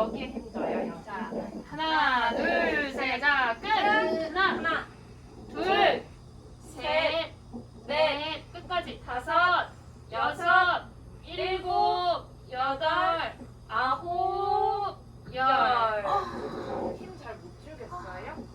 여기에 힘줘요. 자, 하나, 둘, 셋, 자, 끝. 하나, 둘, 셋, 넷, 끝까지. 다섯, 여섯, 일곱, 여덟, 아홉, 열. 힘 잘 못 주겠어요?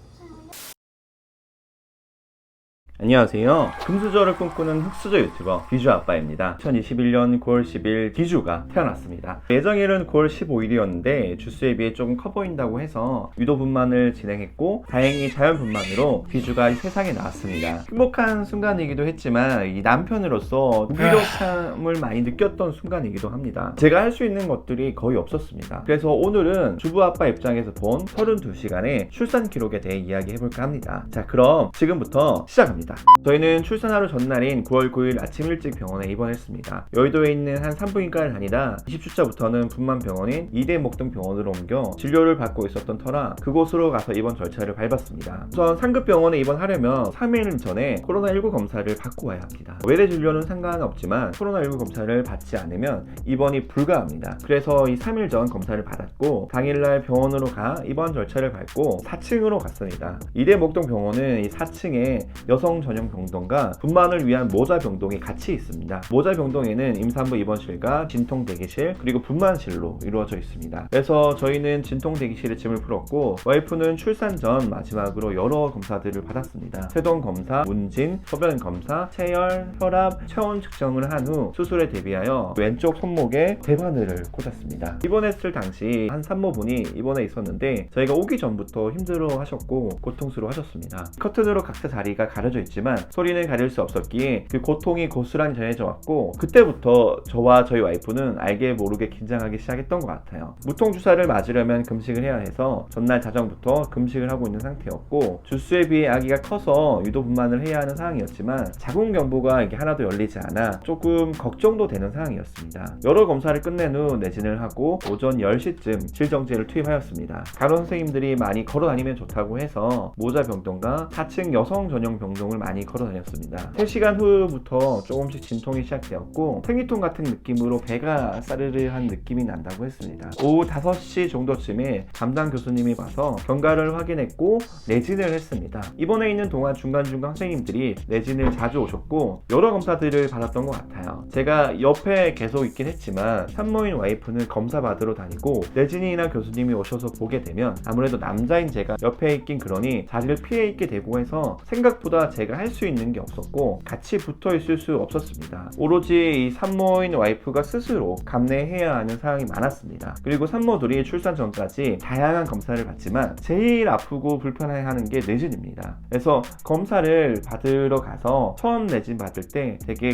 안녕하세요. 금수저를 꿈꾸는 흑수저 유튜버 비주 아빠입니다. 2021년 9월 10일 비주가 태어났습니다. 예정일은 9월 15일이었는데 주수에 비해 조금 커 보인다고 해서 유도분만을 진행했고 다행히 자연분만으로 비주가 세상에 나왔습니다. 행복한 순간이기도 했지만 이 남편으로서 무기력함을 많이 느꼈던 순간이기도 합니다. 제가 할 수 있는 것들이 거의 없었습니다. 그래서 오늘은 주부아빠 입장에서 본 32시간의 출산 기록에 대해 이야기해볼까 합니다. 자, 그럼 지금부터 시작합니다. 저희는 출산 하루 전날인 9월 9일 아침 일찍 병원에 입원했습니다. 여의도에 있는 한 산부인과를 다니다 20주차부터는 분만병원인 이대목동병원으로 옮겨 진료를 받고 있었던 터라 그곳으로 가서 입원 절차를 밟았습니다. 우선 상급병원에 입원하려면 3일 전에 코로나19 검사를 받고 와야 합니다. 외래 진료는 상관없지만 코로나19 검사를 받지 않으면 입원이 불가합니다. 그래서 이 3일 전 검사를 받았고 당일날 병원으로 가 입원 절차를 밟고 4층으로 갔습니다. 이대목동병원은 이 4층에 여성 전용 병동과 분만을 위한 모자 병동이 같이 있습니다. 모자 병동에는 임산부 입원실과 진통 대기실 그리고 분만실로 이루어져 있습니다. 그래서 저희는 진통 대기실에 짐을 풀었고 와이프는 출산 전 마지막으로 여러 검사들을 받았습니다. 세동 검사, 문진, 소변 검사, 체열, 혈압, 체온 측정을 한 후 수술에 대비하여 왼쪽 손목에 대바늘을 꽂았습니다. 입원했을 당시 한 산모분이 입원해 있었는데 저희가 오기 전부터 힘들어 하셨고 고통스러워 하셨습니다. 커튼으로 각자 자리가 가려져 있지만 소리는 가릴 수 없었기에 그 고통이 고스란히 전해져 왔고 그때부터 저와 저희 와이프는 알게 모르게 긴장하기 시작했던 것 같아요. 무통주사를 맞으려면 금식을 해야 해서 전날 자정부터 금식을 하고 있는 상태였고 주수에 비해 아기가 커서 유도분만을 해야 하는 상황이었지만 자궁경부가 이게 하나도 열리지 않아 조금 걱정도 되는 상황이었습니다. 여러 검사를 끝낸 후 내진을 하고 오전 10시쯤 질정제를 투입하였습니다. 간호 선생님들이 많이 걸어다니면 좋다고 해서 모자 병동과 4층 여성 전용 병동을 많이 걸어다녔습니다. 3시간 후부터 조금씩 진통이 시작되었고 생리통 같은 느낌으로 배가 싸르르한 느낌이 난다고 했습니다. 오후 5시 정도쯤에 담당 교수님이 와서 경과를 확인했고 내진을 했습니다. 입원해 있는 동안 중간중간 선생님들이 내진을 자주 오셨고 여러 검사들을 받았던 것 같아요. 제가 옆에 계속 있긴 했지만 산모인 와이프는 검사 받으러 다니고 내진이나 교수님이 오셔서 보게 되면 아무래도 남자인 제가 옆에 있긴 그러니 자리를 피해 있게 되고 해서 생각보다 제가 할 수 있는 게 없었고 같이 붙어 있을 수 없었습니다. 오로지 이 산모인 와이프가 스스로 감내해야 하는 상황이 많았습니다. 그리고 산모들이 출산 전까지 다양한 검사를 받지만 제일 아프고 불편해하는 게 내진입니다. 그래서 검사를 받으러 가서 처음 내진 받을 때 되게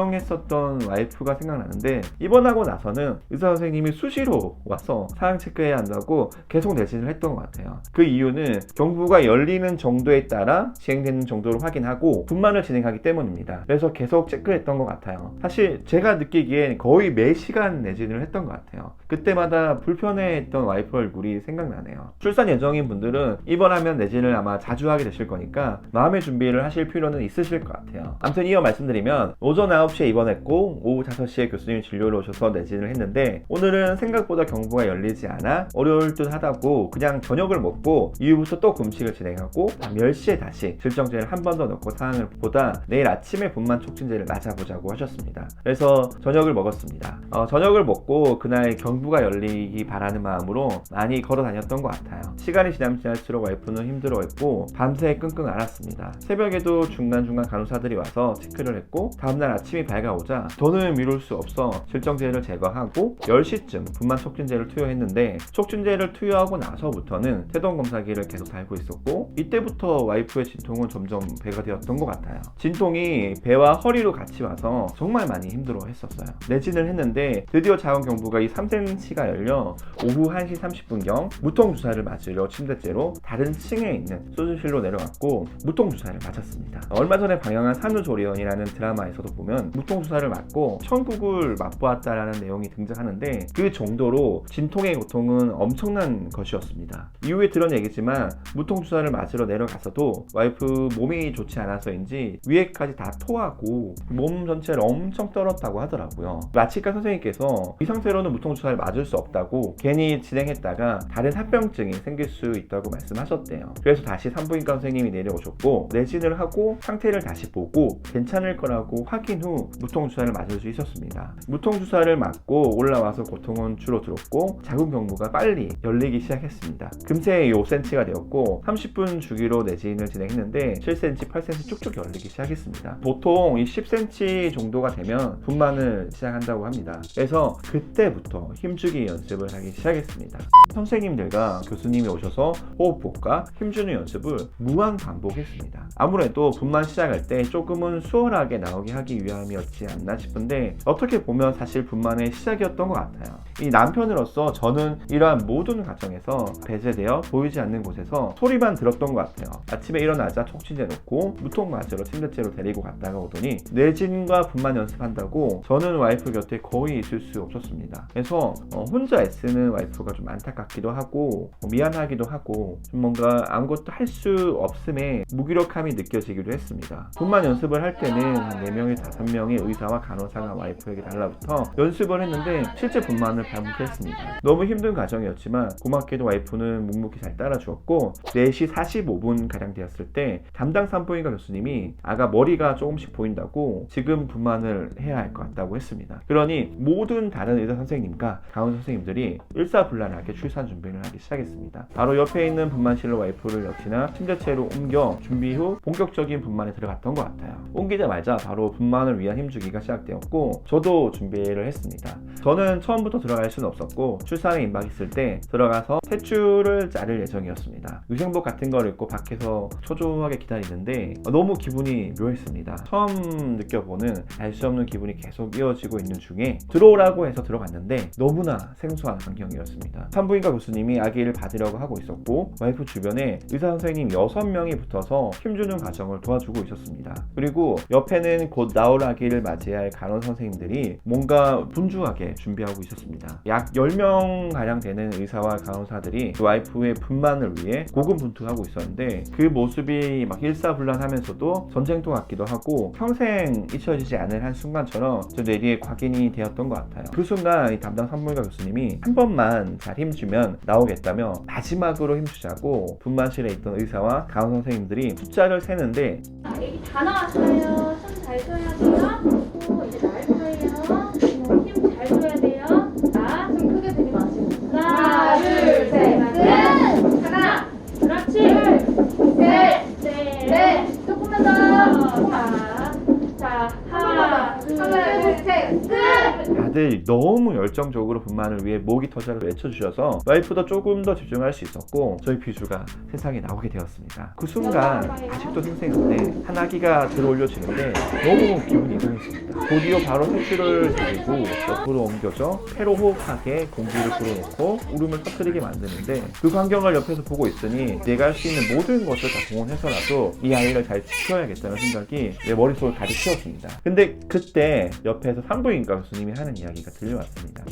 걱정했었던 와이프가 생각나는데 입원하고 나서는 의사 선생님이 수시로 와서 상황 체크해야 한다고 계속 내진을 했던 것 같아요. 그 이유는 경부가 열리는 정도에 따라 진행되는 정도로 확인하고 분만을 진행하기 때문입니다. 그래서 계속 체크했던 것 같아요. 사실 제가 느끼기엔 거의 매 시간 내진을 했던 것 같아요. 그때마다 불편해했던 와이프 얼굴이 생각나네요. 출산 예정인 분들은 입원하면 내진을 아마 자주 하게 되실 거니까 마음의 준비를 하실 필요는 있으실 것 같아요. 아무튼 이어 말씀드리면 오전 9시에 입원했고 오후 5시에 교수님 진료를 오셔서 내진을 했는데 오늘은 생각보다 경부가 열리지 않아 어려울 듯 하다고 그냥 저녁을 먹고 이후부터 또 금식을 진행하고 밤 10시에 다시 질정제를 한 번 더 넣고 상황을 보다 내일 아침에 분만 촉진제를 맞아보자고 하셨습니다. 그래서 저녁을 먹었습니다. 저녁을 먹고 그날 경부가 열리기 바라는 마음으로 많이 걸어 다녔던 것 같아요. 시간이 지나면 지날수록 와이프는 힘들어했고 밤새 끙끙 앓았습니다. 새벽에도 중간중간 간호사들이 와서 체크를 했고 다음날 아침이 밝아오자 더는 미룰 수 없어 질정제를 제거하고 10시쯤 분만 촉진제를 투여했는데 촉진제를 투여하고 나서부터는 세동검사기를 계속 달고 있었고 이때부터 와이프의 진통은 점점 배가 되었던 것 같아요. 진통이 배와 허리로 같이 와서 정말 많이 힘들어 했었어요. 내진을 했는데 드디어 자궁경부가 이 3cm가 열려 오후 1시 30분경 무통주사를 맞으려 침대째로 다른 층에 있는 수술실로 내려갔고 무통주사를 맞았습니다. 얼마 전에 방영한 산후조리원이라는 드라마에서도 보면 무통주사를 맞고 천국을 맛보았다라는 내용이 등장하는데 그 정도로 진통의 고통은 엄청난 것이었습니다. 이후에 들은 얘기지만 무통주사를 맞으러 내려가서도 와이프 몸이 좋지 좋지 않아서인지 위에까지 다 토하고 몸 전체를 엄청 떨었다고 하더라고요. 마취과 선생님께서 이 상태로는 무통주사를 맞을 수 없다고 괜히 진행했다가 다른 합병증이 생길 수 있다고 말씀하셨대요. 그래서 다시 산부인과 선생님이 내려오셨고 내진을 하고 상태를 다시 보고 괜찮을 거라고 확인 후 무통주사를 맞을 수 있었습니다. 무통주사를 맞고 올라와서 고통은 줄어들었고 자궁 경부가 빨리 열리기 시작했습니다. 금세 5cm가 되었고 30분 주기로 내진을 진행했는데 7cm, 8cm 쭉쭉 열리기 시작했습니다. 보통 이 10cm 정도가 되면 분만을 시작한다고 합니다. 그래서 그때부터 힘주기 연습을 하기 시작했습니다. 선생님들과 교수님이 오셔서 호흡법과 힘주는 연습을 무한 반복했습니다. 아무래도 분만 시작할 때 조금은 수월하게 나오게 하기 위함이었지 않나 싶은데 어떻게 보면 사실 분만의 시작이었던 것 같아요. 이 남편으로서 저는 이러한 모든 과정에서 배제되어 보이지 않는 곳에서 소리만 들었던 것 같아요. 아침에 일어나자 촉진제 놓고 무통 맞으러 침대째로 데리고 갔다가 오더니 내진과 분만 연습한다고 저는 와이프 곁에 거의 있을 수 없었습니다. 그래서 혼자 애쓰는 와이프가 좀 안타깝기도 하고 미안하기도 하고 좀 뭔가 아무것도 할 수 없음에 무기력함이 느껴지기도 했습니다. 분만 연습을 할 때는 한 4명에 5명의 의사와 간호사가 와이프에게 달라붙어 연습을 했는데 실제 분만을 반복했습니다. 너무 힘든 과정이었지만 고맙게도 와이프는 묵묵히 잘 따라주었고 4시 45분 가량 되었을 때 담당 산부인과 교수님이 아가 머리가 조금씩 보인다고 지금 분만을 해야 할 것 같다고 했습니다. 그러니 모든 다른 의사 선생님과 간호사 선생님들이 일사불란하게 출산 준비를 하기 시작했습니다. 바로 옆에 있는 분만실로 와이프를 역시나 침대체로 옮겨 준비 후 본격적인 분만에 들어갔던 것 같아요. 옮기자마자 바로 분만을 위한 힘주기가 시작되었고 저도 준비를 했습니다. 저는 처음부터 들어갈 수는 없었고 출산에 임박했을 때 들어가서 탯줄을 자를 예정이었습니다. 유생복 같은 걸 입고 밖에서 초조하게 기다리는데 너무 기분이 묘했습니다. 처음 느껴보는 알 수 없는 기분이 계속 이어지고 있는 중에 들어오라고 해서 들어갔는데 너무나 생소한 환경이었습니다. 산부인과 교수님이 아기를 받으려고 하고 있었고 와이프 주변에 의사 선생님 6명이 붙어서 힘주는 과정을 도와주고 있었습니다. 그리고 옆에는 곧 나올 아기를 맞이할 간호사 선생님들이 뭔가 분주하게 준비하고 있었습니다. 약 10명가량 되는 의사와 간호사들이 와이프의 분만을 위해 고군분투하고 있었는데 그 모습이 막 일사불란하면서도 전쟁터 같기도 하고 평생 잊혀지지 않을 한순간처럼 저 뇌리에 각인이 되었던 것 같아요. 그 순간 이 담당 산부인과 교수님이 한 번만 잘 힘주면 나오겠다며 마지막으로 힘주자고 분만실에 있던 의사와 간호사 선생님들이 숫자를 세는데 애기 다 나왔어요. 손 잘 줘야 돼요. 오, 이제 나을 거예요. 힘 잘 줘야 돼요. 자, 손 크게 들이 마시고. 하나, 둘, 셋, 끝! 하나, 그렇지. 둘, 셋, 넷, 조금만 더. 자, 하나, 둘, 셋, 끝! 다들 너무 열정적으로 분만을 위해 목이 터져라 외쳐주셔서 와이프도 조금 더 집중할 수 있었고 저희 비주가 세상에 나오게 되었습니다. 그 순간 아직도 생생한데 한 아기가 들어올려지는데 너무 기분이 이상했습니다. 곧이어 바로 탯줄을 들이고 옆으로 옮겨져 폐로 호흡하게 공기를 불어넣고 울음을 터뜨리게 만드는데 그 광경을 옆에서 보고 있으니 내가 할 수 있는 모든 것을 다 동원해서라도 이 아이를 잘 지켜야겠다는 생각이 내 머릿속을 가득 채웠습니다. 근데 그때 옆에서 산부인과 교수님이 하는 이야기가 들려왔습니다.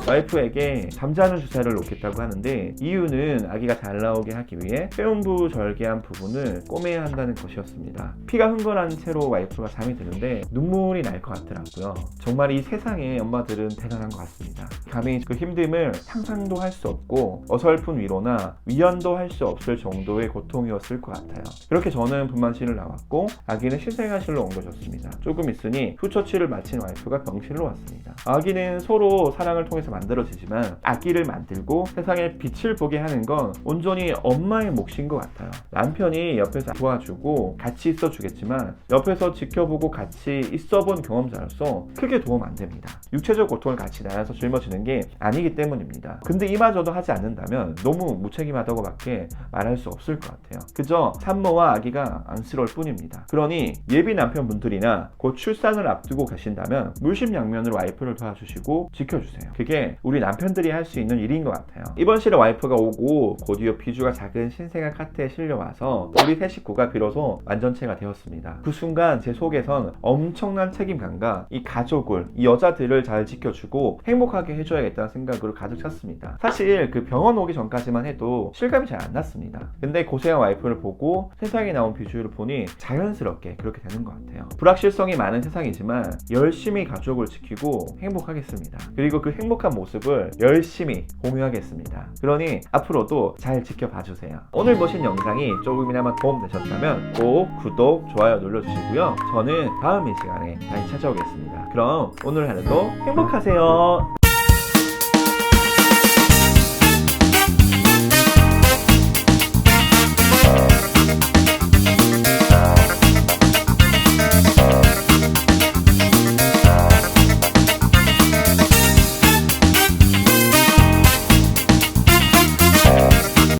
와이프에게 잠자는 주사를 놓겠다고 하는데 이유는 아기가 잘 나오게 하기 위해 회음부 절개한 부분을 꼬매야 한다는 것이었습니다. 피가 흥건한 채로 와이프가 잠이 드는데 눈물이 날 것 같더라고요. 정말 이 세상의 엄마들은 대단한 것 같습니다. 감히 그 힘듦을 상상도 할 수 없고 어설픈 위로나 위안도 할 수 없을 정도의 고통이었을 것 같아요. 그렇게 저는 분만실을 나왔고 아기는 신생아실로 옮겨졌습니다. 조금 있으니 후처치를 마친 와이프가 병실로 왔습니다. 아기는 서로 사랑을 통해서 만들어지지만 아기를 만들고 세상에 빛을 보게 하는 건 온전히 엄마의 몫인 것 같아요. 남편이 옆에서 도와주고 같이 있어주겠지만 옆에서 지켜보고 같이 있어본 경험자로서 크게 도움 안 됩니다. 육체적 고통을 같이 나눠서 짊어지는 게 아니기 때문입니다. 근데 이마저도 하지 않는다면 너무 무책임하다고 밖에 말할 수 없을 것 같아요. 그저 산모와 아기가 안쓰러울 뿐입니다. 그러니 예비 남편분들이나 곧 출산을 앞두고 계신다면 물심양면으로 와이프를 도와주시고 지켜주세요. 그게 사실 우리 남편들이 할 수 있는 일인 것 같아요. 이번 실에 와이프가 오고 그 뒤에 비주가 작은 신생아 카트에 실려와서 우리 세 식구가 비로소 완전체가 되었습니다. 그 순간 제 속에선 엄청난 책임감과 이 가족을, 이 여자들을 잘 지켜주고 행복하게 해줘야겠다는 생각으로 가득 찼습니다. 사실 그 병원 오기 전까지만 해도 실감이 잘 안 났습니다. 근데 고생한 와이프를 보고 세상에 나온 비주를 보니 자연스럽게 그렇게 되는 것 같아요. 불확실성이 많은 세상이지만 열심히 가족을 지키고 행복하겠습니다. 그리고 그 행복한 모습을 열심히 공유하겠습니다. 그러니 앞으로도 잘 지켜봐 주세요. 오늘 보신 영상이 조금이나마 도움되셨다면 꼭 구독, 좋아요 눌러주시고요. 저는 다음 이 시간에 다시 찾아오겠습니다. 그럼 오늘 하루도 행복하세요.